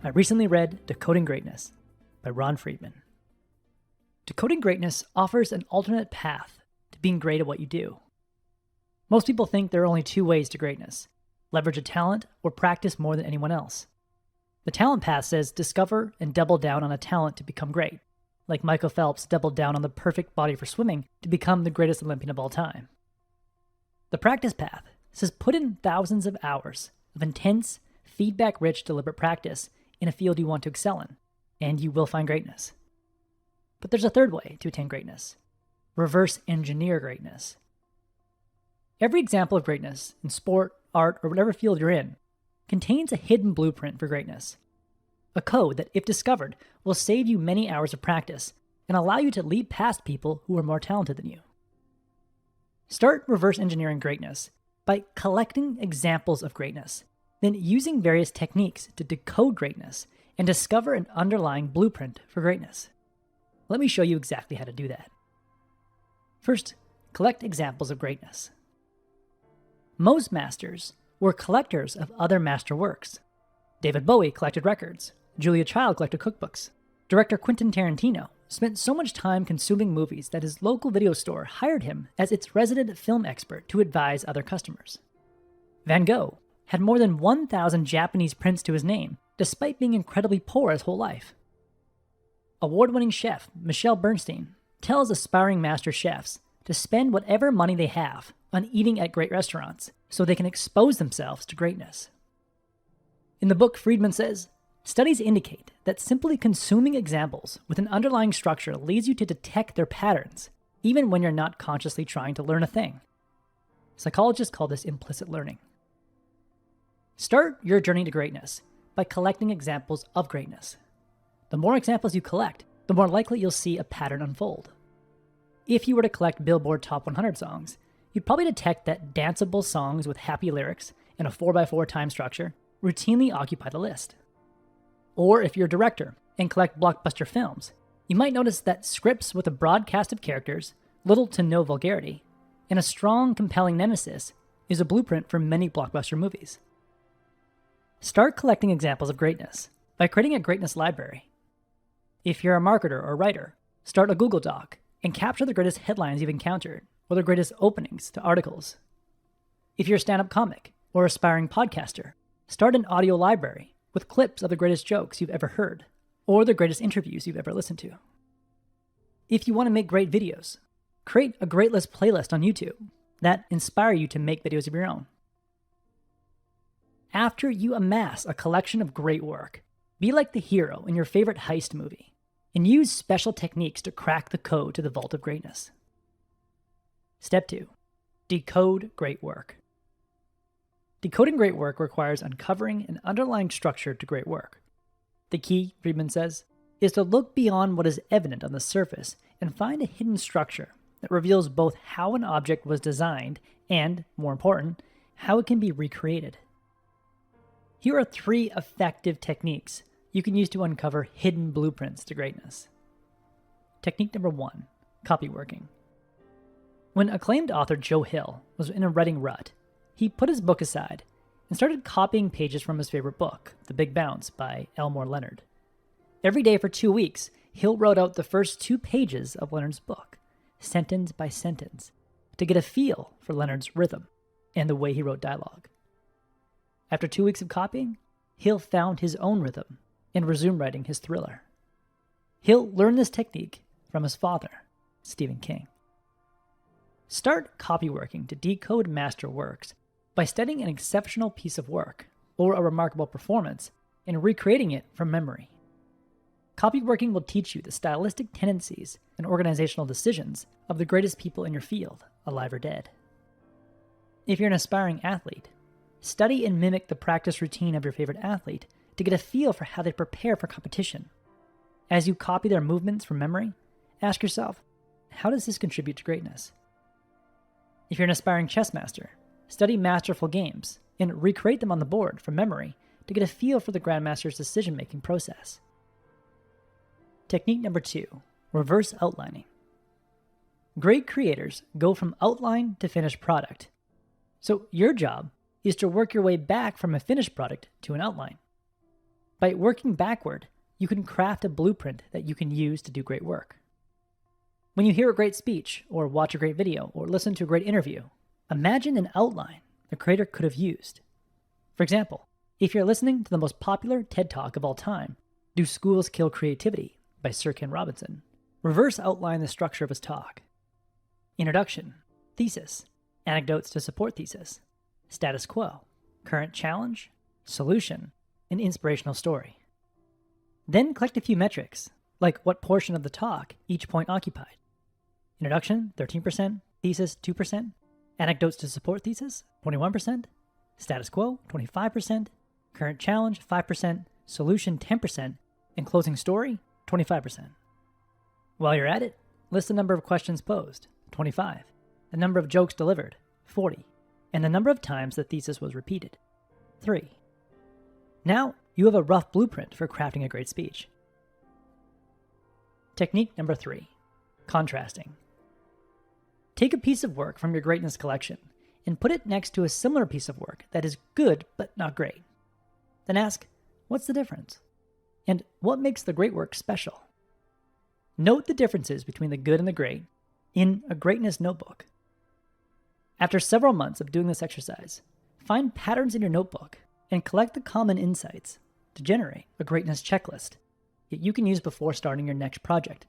I recently read Decoding Greatness by Ron Friedman. Decoding Greatness offers an alternate path to being great at what you do. Most people think there are only two ways to greatness: leverage a talent or practice more than anyone else. The talent path says discover and double down on a talent to become great, like Michael Phelps doubled down on the perfect body for swimming to become the greatest Olympian of all time. The practice path says put in thousands of hours of intense, feedback-rich, deliberate practice in a field you want to excel in, and you will find greatness. But there's a third way to attain greatness: reverse engineer greatness. Every example of greatness in sport, art, or whatever field you're in contains a hidden blueprint for greatness. A code that, if discovered, will save you many hours of practice and allow you to leap past people who are more talented than you. Start reverse engineering greatness by collecting examples of greatness, then using various techniques to decode greatness and discover an underlying blueprint for greatness. Let me show you exactly how to do that. First, collect examples of greatness. Most masters were collectors of other master works. David Bowie collected records. Julia Child collected cookbooks. Director Quentin Tarantino spent so much time consuming movies that his local video store hired him as its resident film expert to advise other customers. Van Gogh had more than 1,000 Japanese prints to his name, despite being incredibly poor his whole life. Award-winning chef Michelle Bernstein tells aspiring master chefs to spend whatever money they have on eating at great restaurants so they can expose themselves to greatness. In the book, Friedman says, studies indicate that simply consuming examples with an underlying structure leads you to detect their patterns, even when you're not consciously trying to learn a thing. Psychologists call this implicit learning. Start your journey to greatness by collecting examples of greatness. The more examples you collect, the more likely you'll see a pattern unfold. If you were to collect Billboard Top 100 songs, you'd probably detect that danceable songs with happy lyrics and a 4x4 time structure routinely occupy the list. Or if you're a director and collect blockbuster films, you might notice that scripts with a broad cast of characters, little to no vulgarity, and a strong, compelling nemesis is a blueprint for many blockbuster movies. Start collecting examples of greatness by creating a greatness library. If you're a marketer or writer, start a Google Doc and capture the greatest headlines you've encountered or the greatest openings to articles. If you're a stand-up comic or aspiring podcaster, start an audio library with clips of the greatest jokes you've ever heard or the greatest interviews you've ever listened to. If you want to make great videos, create a great list playlist on YouTube that inspire you to make videos of your own. After you amass a collection of great work, be like the hero in your favorite heist movie and use special techniques to crack the code to the vault of greatness. Step 2. Decode great work. Decoding great work requires uncovering an underlying structure to great work. The key, Friedman says, is to look beyond what is evident on the surface and find a hidden structure that reveals both how an object was designed and, more important, how it can be recreated. Here are 3 effective techniques you can use to uncover hidden blueprints to greatness. Technique number 1, copyworking. When acclaimed author Joe Hill was in a writing rut, he put his book aside and started copying pages from his favorite book, The Big Bounce by Elmore Leonard. Every day for 2 weeks, Hill wrote out the first 2 pages of Leonard's book, sentence by sentence, to get a feel for Leonard's rhythm and the way he wrote dialogue. After 2 weeks of copying, Hill found his own rhythm and resumed writing his thriller. Hill learned this technique from his father, Stephen King. Start copyworking to decode master works by studying an exceptional piece of work or a remarkable performance and recreating it from memory. Copyworking will teach you the stylistic tendencies and organizational decisions of the greatest people in your field, alive or dead. If you're an aspiring athlete, study and mimic the practice routine of your favorite athlete to get a feel for how they prepare for competition. As you copy their movements from memory, ask yourself, how does this contribute to greatness? If you're an aspiring chess master, study masterful games and recreate them on the board from memory to get a feel for the grandmaster's decision-making process. Technique number 2, reverse outlining. Great creators go from outline to finished product. So your job is to work your way back from a finished product to an outline. By working backward, you can craft a blueprint that you can use to do great work. When you hear a great speech, or watch a great video, or listen to a great interview, imagine an outline the creator could have used. For example, if you're listening to the most popular TED Talk of all time, Do Schools Kill Creativity by Sir Ken Robinson, reverse outline the structure of his talk. Introduction, thesis, anecdotes to support thesis, status quo, current challenge, solution, and inspirational story. Then collect a few metrics, like what portion of the talk each point occupied. Introduction, 13%, thesis, 2%, anecdotes to support thesis, 21%, status quo, 25%, current challenge, 5%, solution, 10%, and closing story, 25%. While you're at it, list the number of questions posed, 25, the number of jokes delivered, 40, and the number of times the thesis was repeated, 3. Now, you have a rough blueprint for crafting a great speech. Technique number 3, contrasting. Take a piece of work from your greatness collection and put it next to a similar piece of work that is good but not great. Then ask, what's the difference? And what makes the great work special? Note the differences between the good and the great in a greatness notebook. After several months of doing this exercise, find patterns in your notebook and collect the common insights to generate a greatness checklist that you can use before starting your next project.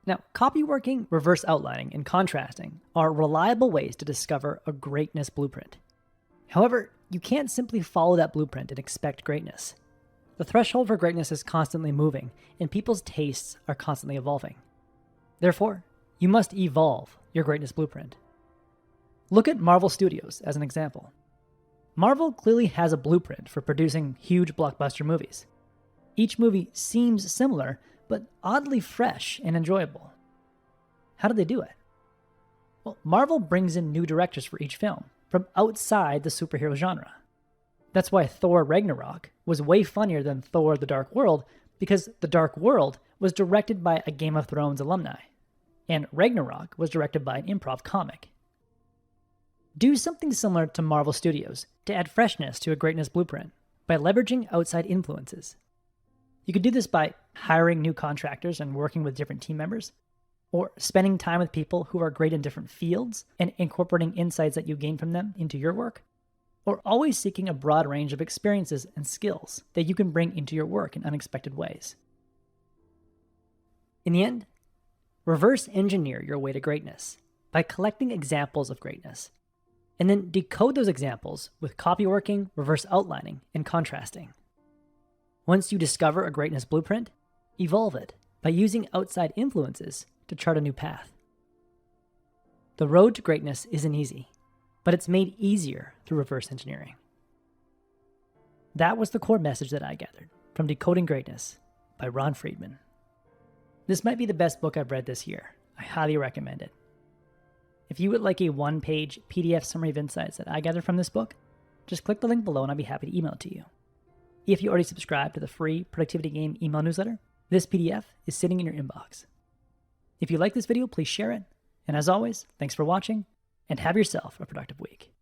Now, copyworking, reverse outlining, and contrasting are reliable ways to discover a greatness blueprint. However, you can't simply follow that blueprint and expect greatness. The threshold for greatness is constantly moving, and people's tastes are constantly evolving. Therefore, you must evolve your greatness blueprint. Look at Marvel Studios as an example. Marvel clearly has a blueprint for producing huge blockbuster movies. Each movie seems similar, but oddly fresh and enjoyable. How do they do it? Well, Marvel brings in new directors for each film from outside the superhero genre. That's why Thor Ragnarok was way funnier than Thor The Dark World, because The Dark World was directed by a Game of Thrones alumni, and Ragnarok was directed by an improv comic. Do something similar to Marvel Studios to add freshness to a greatness blueprint by leveraging outside influences. You could do this by hiring new contractors and working with different team members, or spending time with people who are great in different fields and incorporating insights that you gain from them into your work, or always seeking a broad range of experiences and skills that you can bring into your work in unexpected ways. In the end, reverse engineer your way to greatness by collecting examples of greatness, and then decode those examples with copyworking, reverse outlining, and contrasting. Once you discover a greatness blueprint, evolve it by using outside influences to chart a new path. The road to greatness isn't easy, but it's made easier through reverse engineering. That was the core message that I gathered from Decoding Greatness by Ron Friedman. This might be the best book I've read this year. I highly recommend it. If you would like a one-page PDF summary of insights that I gathered from this book, just click the link below and I'll be happy to email it to you. If you already subscribe to the free Productivity Game email newsletter, this PDF is sitting in your inbox. If you like this video, please share it. And as always, thanks for watching, and have yourself a productive week.